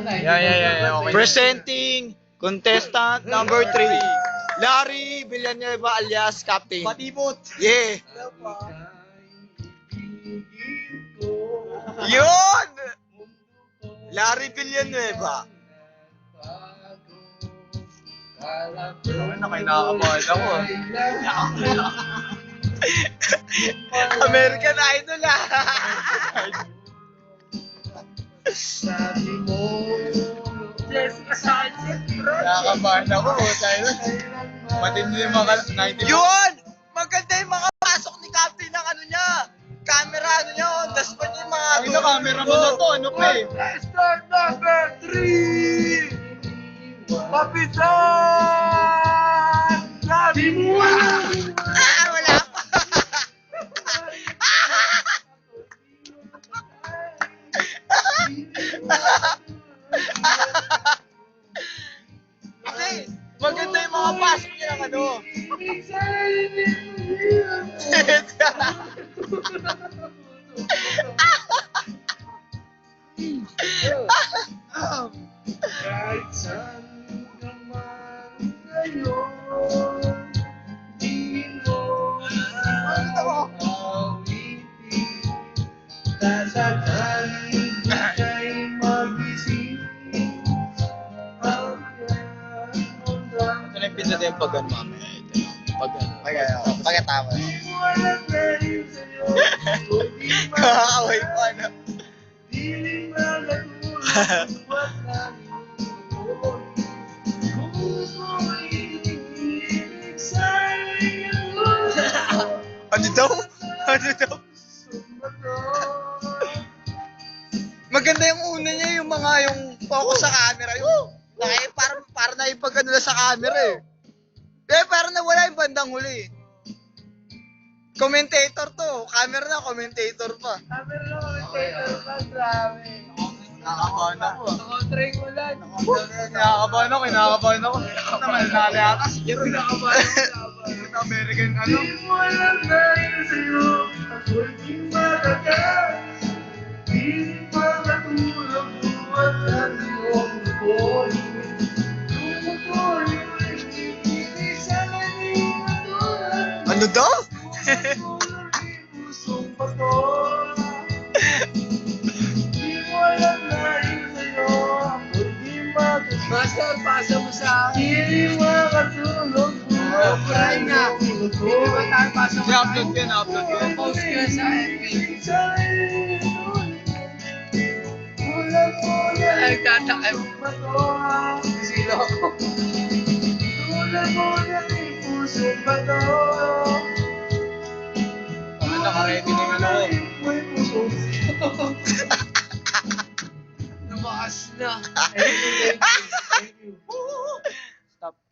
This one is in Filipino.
Yeah, okay. Presenting contestant number 3, Larry Villanueva alias Captain. Patibot. Yeah. Yun! Larry Villanueva. Nakakabahan ako. American Idol ah. Nakakabahan ako. Matindi yung mga 90. Yun! Maganda yung mga pasok ni Captain ng ano niya. Camera ano niya, on the spot yung mga Ay, na camera mo na to. Ano pa eh? Start number 3! Kapitan! Larry mo! Ah, wala pa. Kasi, maganda yung mga pasok niya ng ano. Kahit saan ka man ngayon, di mo awitin. Tatagal kay magising Ito na yung pinata yung pag-ano mamaya. Ito yung pag-ano. Pagkatapos. walang galing sa'yo, kundi Kakaway pa ano. Piling magatulog at nalulog. Kung ako'y ibig sa'yo, Ano daw? Ano daw? Maganda yung una niya, yung mga yung focus sa camera. Yung para na ipag-ano na sa camera eh. Parang nawala yung bandang huli. Commentator to. Camera na, commentator pa. sabi na commentator pa, grabe. Nakakabahan ako. Nakontray ko lang. Nakakabahan ako. Ano naman, nalakas. Yung nakabahan ko. Ito American ano. Di mo alam dahil sa'yo, ako'y di matagal. Piling magatulog at nalulog. Kung ako'y ibig sa'yo, Ano daw? pusong bato. Di mo alam dahil sa'yo, ako'y di matagal. Master, pasa mo sa akin. Hindi makatulog. Try nga. Hindi ba tayo pasok? I-upload ko yun. Post ko sa FB. Nagtataka mo. Silo ko. Naka-ready na yung ano ko. Lumakas na.